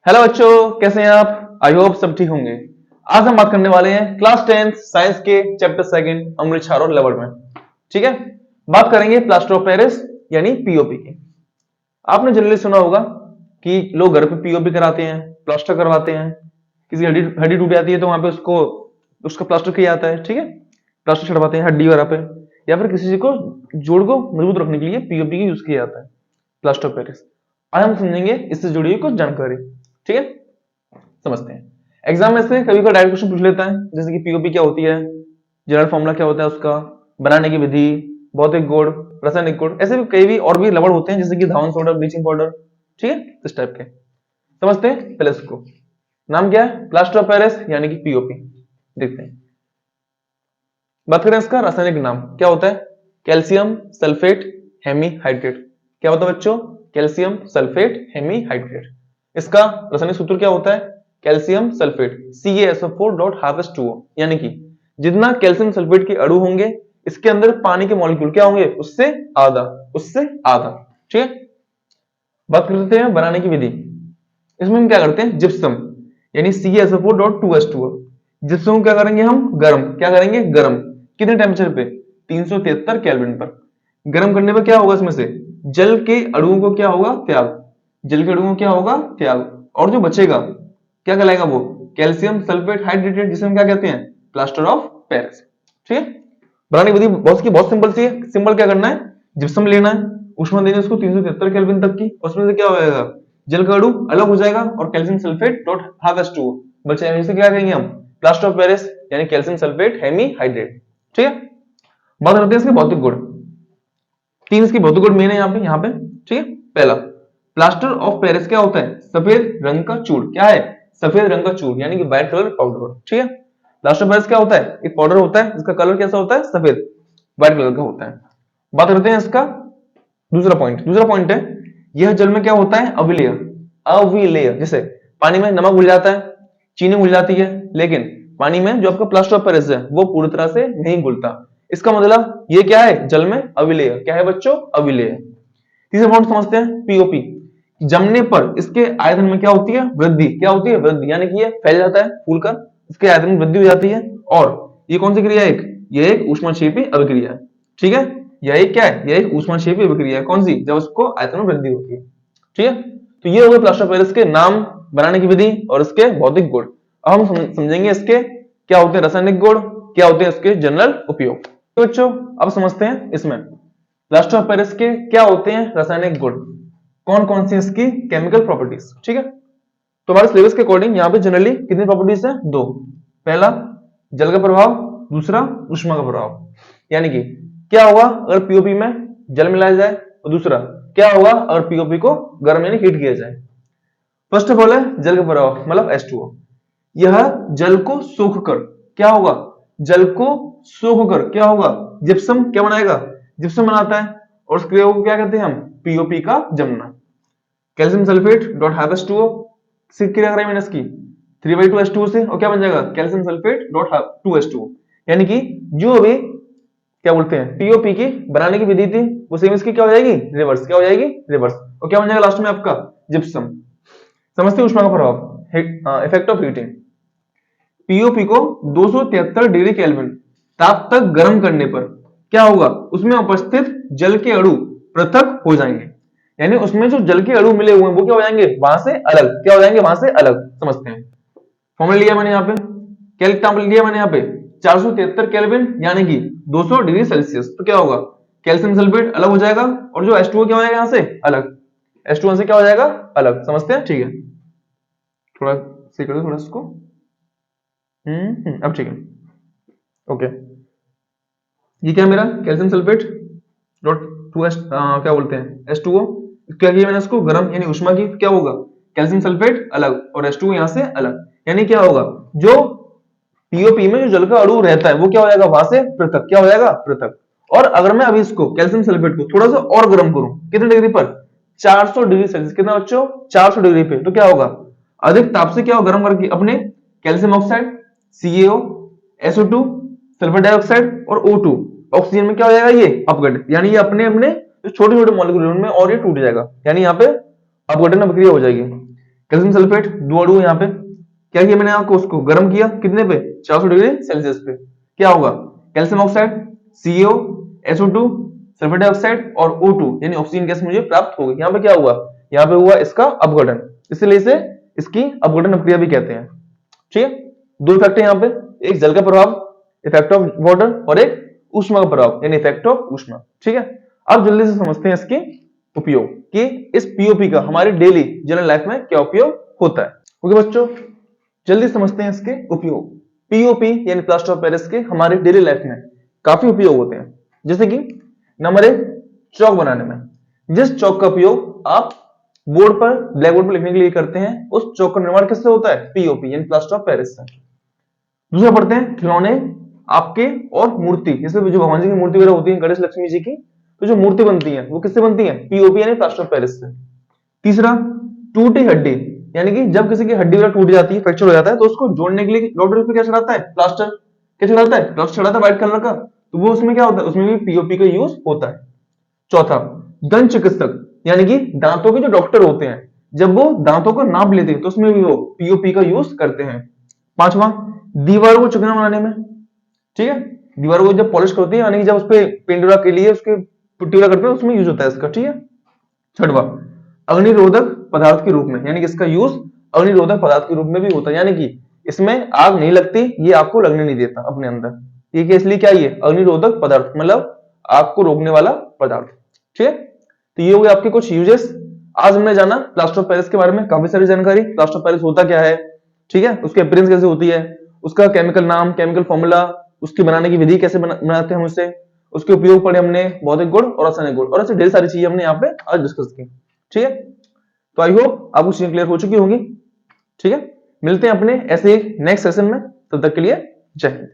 Hello बच्चों, कैसे हैं आप? आई होप सब ठीक होंगे। आज हम बात करने वाले हैं क्लास 10 साइंस के चैप्टर सेकंड अमृत क्षार और लवण में। ठीक है, बात करेंगे प्लास्टर ऑफ पेरिस यानी पीओपी की। आपने जनरली सुना होगा कि लोग घर पे पीओपी कराते हैं, प्लास्टर करवाते हैं। किसी हड्डी हड्डी टूट जाती है तो वहां पे उसका प्लास्टर किया जाता है। ठीक है, प्लास्टर छड़वाते हैं हड्डी वगैरह पे, या फिर किसी चीज को जोड़ को मजबूत रखने के लिए पीओपी का यूज किया जाता है, प्लास्टर ऑफ पेरिस। आज हम समझेंगे इससे जुड़ी हुई कुछ जानकारी। ठीक है, समझते हैं। एग्जाम में से कभी कोई डायरेक्ट क्वेश्चन पूछ लेता है, जैसे कि पीओपी क्या होती है, जनरल फॉर्मूला क्या होता है उसका, बनाने की विधि, भौतिक गुण, रासायनिक गुण, ऐसे भी कई भी और भी लवण होते हैं, जैसे कि धावन सोडा, ब्लीचिंग पाउडर। ठीक है, इस टाइप के समझते हैं। पहले इसको नाम क्या है, प्लास्टर ऑफ पेरिस यानी कि पीओपी। देखते हैं, बात करें इसका रासायनिक नाम क्या होता है, कैल्शियम सल्फेट हेमीहाइड्रेट। क्या होता है बच्चों, कैल्शियम सल्फेट हेमीहाइड्रेट। इसका रासायनिक सूत्र क्या होता है, कैल्शियम सल्फेट CaSO4.2O, यानी कि जितना कैल्शियम सल्फेट के अणु होंगे इसके अंदर पानी के मॉलिक्यूल क्या होंगे, उससे आधा, उससे आधा। ठीक है, बात करते हैं बनाने की विधि। इसमें हम क्या करते हैं, जिप्सम यानी CaSO4.2H2O। जिप्सम को क्या करेंगे हम, गर्म, क्या करेंगे, गर्म। कितने टेम्परेचर पे, 373 केल्विन पर। गर्म करने पर क्या होगा, इसमें से जल के अणुओं को क्या होगा, त्याग, जल के अणुओं को क्या होगा, त्याग, और जो बचेगा क्या कहलाएगा, वो कैल्शियम सल्फेट हाइड्रेटेड, जिसे हम क्या कहते हैं, प्लास्टर ऑफ पेरिस। ठीक है, बनाने की विधि बहुत सिंपल सी है। सिंपल क्या करना है, जिप्सम लेना है, ऊष्मा देनी है उसको 373 केल्विन तक की, उसमें से क्या हो जाएगा, जल का अणु अलग हो जाएगा और calcium sulphate dot half H2O बच जाएगा, इसे क्या कहेंगे हम, प्लास्टर ऑफ पेरिस यानी कैल्शियम सल्फेट हेमीहाइड्रेट। ठीक है, बात करते हैं इसके भौतिक गुण। तीन इसके भौतिक गुण मेन है यहाँ पे। ठीक है, पहला, प्लास्टर ऑफ पेरिस क्या होता है, सफेद रंग का चूर्ण। क्या है, सफेद रंग का चूर्ण, यानी कि व्हाइट कलर पाउडर। ठीक है, प्लास्टर ऑफ पेरिस क्या होता है, एक पाउडर होता है जिसका कलर कैसा होता है, सफेद, व्हाइट कलर का होता है। बात करते हैं इसका दूसरा पॉइंट है, यह जल में क्या होता है, अविलेय। अविलेय, जैसे पानी में नमक घुल जाता है, चीनी घुल जाती है, लेकिन पानी में जो आपका प्लास्टर ऑफ पेरिस है वो पूरी तरह से नहीं घुलता। इसका मतलब ये क्या है, जल में अविलेय। क्या है बच्चों, अविलेय। तीसरा पॉइंट समझते हैं, पीओपी जमने पर इसके आयतन में क्या होती है, वृद्धि। क्या होती है, वृद्धि, यानी कि ये फैल जाता है फूलकर, इसके आयतन में वृद्धि हो जाती है। और ये कौन सी क्रिया है, ये एक ऊष्माक्षेपी अभिक्रिया है। ठीक है, यह एक क्या है, यह एक ऊष्माक्षेपी अभिक्रिया है। कौन सी, जब उसको आयतन में वृद्धि होती है। ठीक है, तो ये हो गए प्लास्टर ऑफ पेरिस के नाम, बनाने की विधि और इसके भौतिक गुण। अब हम समझेंगे इसके क्या होते हैं रासायनिक गुण, क्या होते हैं इसके जनरल उपयोग। तो बच्चों अब समझते हैं इसमें प्लास्टर ऑफ पेरिस के क्या होते हैं रासायनिक गुण, कौन कौन सी इसकी केमिकल प्रॉपर्टीज। ठीक है, तो हमारे सिलेबस के अकॉर्डिंग यहाँ पे जनरली कितनी प्रॉपर्टीज है, दो। पहला जल का प्रभाव, दूसरा उष्मा का प्रभाव। यानी कि क्या होगा अगर पीओपी में जल मिलाया जाए, और दूसरा क्या होगा अगर पीओपी को गर्म यानी हीट किया जाए। फर्स्ट ऑफ ऑल है जल का प्रभाव, मतलब H2O। यह जल को सोख कर क्या होगा, जल को सोख कर क्या होगा, जिप्सम क्या बनाएगा, जिप्सम बनाता है, और उस क्रिया को क्या कहते हैं हम, पीओपी का जमना। Calcium sulphate dot half H2O से क्रिया कराई मैंने इसकी 3/2 H2O से, और क्या बन जाएगा, calcium sulphate dot half 2 H2O। यानी कि जो भी क्या बोलते हैं पीओपी की बनाने की विधि थी वो सेम इसकी क्या हो जाएगी, रिवर्स। क्या हो जाएगी, रिवर्स। और क्या बन जाएगा लास्ट में आपका, जिप्सम। समझते उष्मा का प्रभाव, इफेक्ट ऑफ हीटिंग। पीओपी को 273 डिग्री केल्विन ताप तक गर्म करने पर क्या होगा, उसमें उपस्थित जल के अणु पृथक हो जाएंगे। यानी उसमें जो जल के अणु मिले हुए हैं वो क्या हो जाएंगे, वहां से अलग, क्या हो जाएंगे, वहां से अलग। समझते हैं, फॉर्मूला लिया मैंने यहाँ पे, क्या लिया मैंने यहाँ पे, 473 केल्विन यानी कि 200 डिग्री सेल्सियस। तो क्या होगा, कैल्शियम सल्फेट अलग हो जाएगा, और जो H2O क्या हो जाएगा यहाँ से अलग, H2O से क्या हो जाएगा अलग। समझते हैं, ठीक है, थोड़ा सही कर दो थोड़ा इसको। अब ठीक है, ओके। ये क्या मेरा कैल्शियम सल्फेट डॉट 2H क्या बोलते हैं H2O, क्या किया मैंने इसको गर्म यानी उष्मा की, क्या होगा कैल्शियम सल्फेट अलग और H2O यहां से अलग। यानी क्या होगा, जो पीओपी में जो जल का अणु रहता है वो क्या हो जाएगा, वहां से पृथक, क्या हो जाएगा, पृथक। और अगर मैं अभी इसको कैल्शियम सल्फेट को थोड़ा सा और गर्म करूं, कितने डिग्री पर, 400 डिग्री सेल्सियस। कितना बच्चों, 400 डिग्री पे, तो क्या होगा, अधिक ताप से क्या हो, गर्म करके अपने calcium oxide CaO, SO2, sulphur dioxide और O2, ऑक्सीजन में क्या हो जाएगा, ये अपघटन। यानी ये अपने अपने छोटे छोटे मॉलिक्यूल में और ये टूट जाएगा, यानी यहाँ पे अपघटन अभिक्रिया हो जाएगी। कैल्शियम सल्फेट, 2 अणु यहाँ पे। क्या किया मैंने आपको, उसको गर्म किया कितने पे, 400 डिग्री सेल्सियस पे। क्या होगा, calcium oxide CO, SO2, sulphur dioxide और O2 यानी ऑक्सीजन गैस मुझे प्राप्त हो गई। यहाँ पे क्या हुआ, यहाँ पे हुआ इसका अपघटन, इसलिए इसे इसकी अपघटन प्रक्रिया भी कहते हैं। ठीक है, 2 इफेक्ट है यहाँ पे, एक जल का प्रभाव इफेक्ट ऑफ वाटर और एक ऊष्मा का प्रभाव यानी इफेक्ट ऑफ ऊष्मा। ठीक है, अब जल्दी से समझते हैं इसके उपयोग कि इस पीओपी का हमारी डेली जनरल लाइफ में क्या उपयोग होता है। ओके बच्चों, जल्दी समझते हैं इसके उपयोग। पीओपी यानी प्लास्टर ऑफ पेरिस के हमारी डेली लाइफ में काफी उपयोग होते हैं। जैसे कि नंबर 1, चौक बनाने में। जिस चौक का उपयोग आप बोर्ड पर, ब्लैक बोर्ड पर लिखने के लिए करते हैं, उस चौक का निर्माण किससे होता है, पीओपी यानी प्लास्टर ऑफ पेरिस से। दूसरा पढ़ते हैं खिलौने आपके और मूर्ति, जैसे जो भगवान जी की मूर्ति वगैरह होती है, गणेश लक्ष्मी जी की, तो जो मूर्ति बनती है वो किससे बनती है, पीओपी यानी प्लास्टर ऑफ पेरिस से। तीसरा, टूटी हड्डी, यानी कि जब किसी की हड्डी वगैरह टूट जाती है, फ्रैक्चर हो जाता है, तो उसको जोड़ने के लिए डॉक्टर पे क्या चढ़ाता है, प्लास्टर। क्या चढ़ाता है, प्लास्टर चढ़ाता है व्हाइट कलर का, तो वो उसमें क्या होता है, उसमें भी पीओपी का यूज होता है। चौथा, दंत चिकित्सक यानी कि दांतों के जो डॉक्टर होते हैं, जब वो दांतों को नाप लेते हैं तो उसमें भी वो पीओपी का यूज करते हैं। पांचवा, दीवारों को चिकना बनाने में। ठीक है, दीवारों को जब पॉलिश करती है यानी कि जब उस पे पेंट वगैरह के लिए उसके पुट्टी वगैरह करते हैं, उसमें यूज होता है इसका। ठीक है, छठवा, अग्निरोधक पदार्थ के रूप में, यानी कि इसका यूज अग्निरोधक पदार्थ के रूप में भी होता है, यानी कि इसमें आग नहीं लगती, ये आपको लगने नहीं देता अपने अंदर, ये इसलिए क्या, ये अग्निरोधक पदार्थ मतलब आग को रोकने वाला पदार्थ। ठीक है, तो ये हो गए आपके कुछ यूजेस। आज हमने जाना प्लास्टर ऑफ पेरिस के बारे में, काफी सारी जानकारी। प्लास्टर ऑफ पेरिस होता क्या है, ठीक है, उसकी अपीयरेंस कैसे होती है, उसका केमिकल नाम, केमिकल फॉर्मूला, उसकी बनाने की विधि कैसे बनाते हैं हम उसे, उसके उपयोग पढ़े हमने, भौतिक गुण और रासायनिक गुण, और ऐसे ढेर सारी चीजें हमने यहाँ पे आज डिस्कस की। ठीक है, तो आई होप आपको चीजें क्लियर हो चुकी होंगी। ठीक है, मिलते हैं अपने ऐसे नेक्स्ट सेशन में, तब तक के लिए जय हिंद।